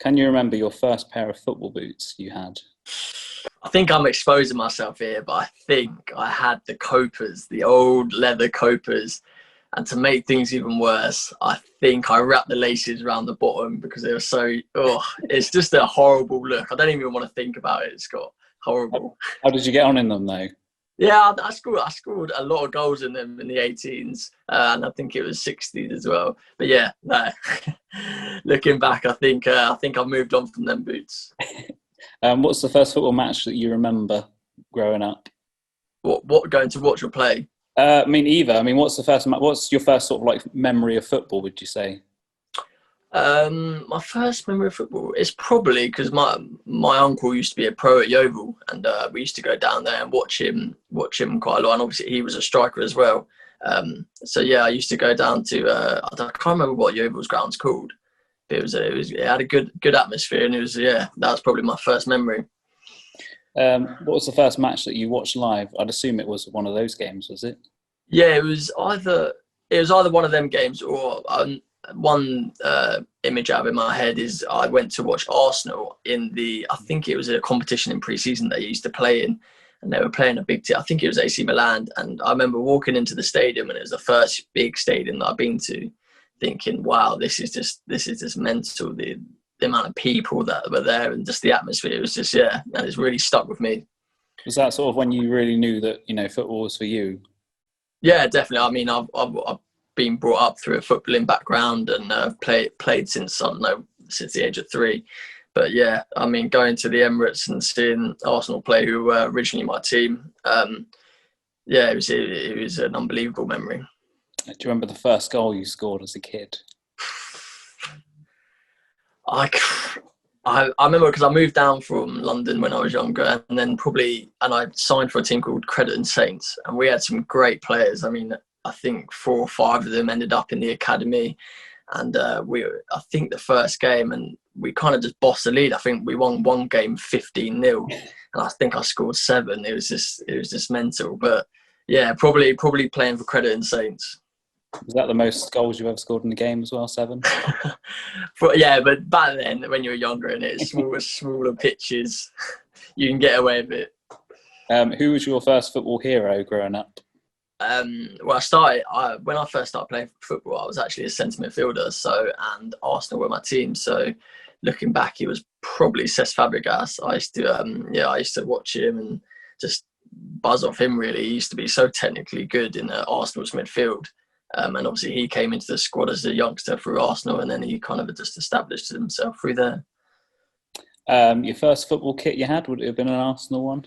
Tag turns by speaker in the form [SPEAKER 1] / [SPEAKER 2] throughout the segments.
[SPEAKER 1] Can you remember your first pair of football boots you had?
[SPEAKER 2] I think I'm exposing myself here, but I think I had the Copas, the old leather Copas. And to make things even worse, I think I wrapped the laces around the bottom because they were so, it's just a horrible look. I don't even want to think about it, Scott. Horrible.
[SPEAKER 1] How did you get on in them though?
[SPEAKER 2] Yeah, I scored a lot of goals in them in the 18s, and I think it was 60s as well. But yeah, no. Looking back, I think I've moved on from them boots.
[SPEAKER 1] What's the first football match that you remember growing up?
[SPEAKER 2] What going to watch or play?
[SPEAKER 1] I mean, either. I mean, what's your first sort of like memory of football? Would you say?
[SPEAKER 2] My first memory of football is probably because my uncle used to be a pro at Yeovil, and we used to go down there and watch him quite a lot. And obviously, he was a striker as well. So yeah, I used to go down to I can't remember what Yeovil's ground's called. But it had a good atmosphere, and that was probably my first memory.
[SPEAKER 1] What was the first match that you watched live? I'd assume it was one of those games, was it?
[SPEAKER 2] Yeah, it was either one of them games or one image I have in my head is I went to watch Arsenal I think it was a competition in pre-season they used to play in, and they were playing a big team. I think it was AC Milan, and I remember walking into the stadium, and it was the first big stadium that I've been to, thinking, wow, this is just mental. The amount of people that were there and just the atmosphere, it was just, and it's really stuck with me.
[SPEAKER 1] Was that sort of when you really knew that, football was for you?
[SPEAKER 2] Yeah, definitely. I mean, I've been brought up through a footballing background and played since since the age of 3. But yeah, I mean, going to the Emirates and seeing Arsenal play, who were originally my team, it was an unbelievable memory.
[SPEAKER 1] Do you remember the first goal you scored as a kid?
[SPEAKER 2] I remember because I moved down from London when I was younger, and then I signed for a team called 𝗙𝗏 𝗙𝗀𝗃, and we had some great players. I mean, I think 4 or 5 of them ended up in the academy, and I think the first game, and we kind of just bossed the lead. I think we won one game 15-0, and I think I scored 7. It was just mental. But yeah, probably playing for 𝗙𝗏 𝗙𝗏𝗃.
[SPEAKER 1] Was that the most goals you've ever scored in a game as well, 7?
[SPEAKER 2] But back then, when you were younger and it's smaller pitches, you can get away with it.
[SPEAKER 1] Who was your first football hero growing up?
[SPEAKER 2] When I first started playing football, I was actually a centre midfielder. And Arsenal were my team. So looking back, it was probably 𝗙cie 𝗁𝗃𝗀𝗃. I used to watch him and just buzz off him. Really, he used to be so technically good in Arsenal's midfield. And obviously he came into the squad as a youngster through Arsenal, and then he kind of just established himself through there.
[SPEAKER 1] Your first football kit you had, would it have been an Arsenal one?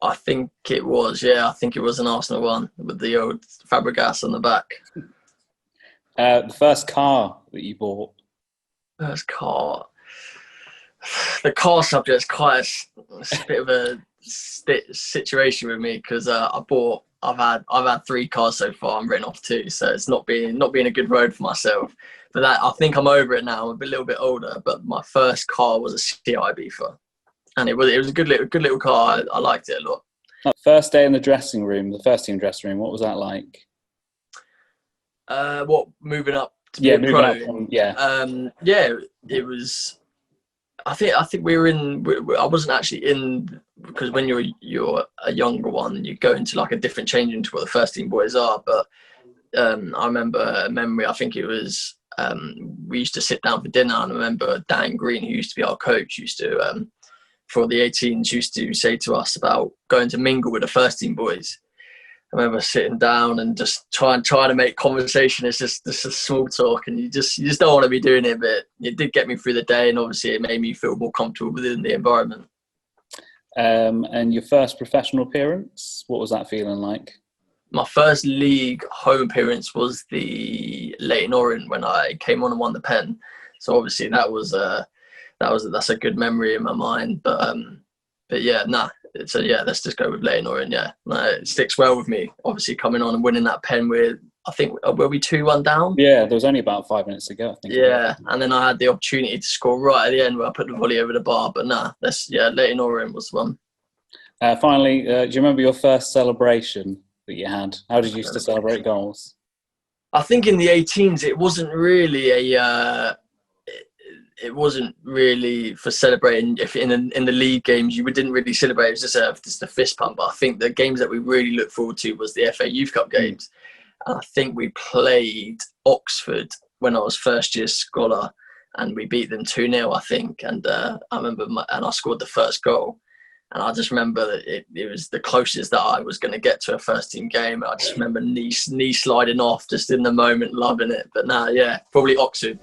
[SPEAKER 2] I think it was, yeah. I think it was an Arsenal one with the old Fabregas on the back.
[SPEAKER 1] The first car that you bought?
[SPEAKER 2] First car. The car subject's quite a bit of a situation with me because I've had 3 cars so far. I'm written off 2, so it's not been a good road for myself. But I think I'm over it now. I'm a little bit older. But my first car was a 𝗙𝗏𝗃𝗃, and it was a good little car. I liked it a lot.
[SPEAKER 1] First day in the dressing room, the first team dressing room. What was that like?
[SPEAKER 2] Moving up to be a pro? It was. I think we were in. I wasn't actually in because when you're a younger one, you go into like a different changing to what the first team boys are. But I remember a memory. I think it was we used to sit down for dinner, and I remember Dan Green, who used to be our coach, used to for the 18s used to say to us about going to mingle with the first team boys. I remember sitting down and just trying to make conversation. It's just a small talk, and you just don't want to be doing it. But it did get me through the day, and obviously it made me feel more comfortable within the environment.
[SPEAKER 1] And your first professional appearance, what was that feeling like?
[SPEAKER 2] My first league home appearance was the Leyton Orient when I came on and won the pen. So obviously that's a good memory in my mind. But yeah, So yeah, let's just go with Leyton Orient. Yeah, it sticks well with me. Obviously, coming on and winning that pen with, I think, were we 2-1 down?
[SPEAKER 1] Yeah, there was only about 5 minutes to go, I think.
[SPEAKER 2] Yeah, and then I had the opportunity to score right at the end where I put the volley over the bar. But Leyton Orient was the one.
[SPEAKER 1] Finally, do you remember your first celebration that you had? How did you used to celebrate goals?
[SPEAKER 2] I think in the 18s, it wasn't really it wasn't really for celebrating. If in the league games you didn't really celebrate, it was just a fist pump. But I think the games that we really looked forward to was the FA Youth Cup games. And I think we played Oxford when I was first year scholar, and we beat them 2-0, I think. And I remember, and I scored the first goal. And I just remember that it was the closest that I was going to get to a first team game. I just remember knee sliding off just in the moment, loving it. But now, yeah, probably Oxford.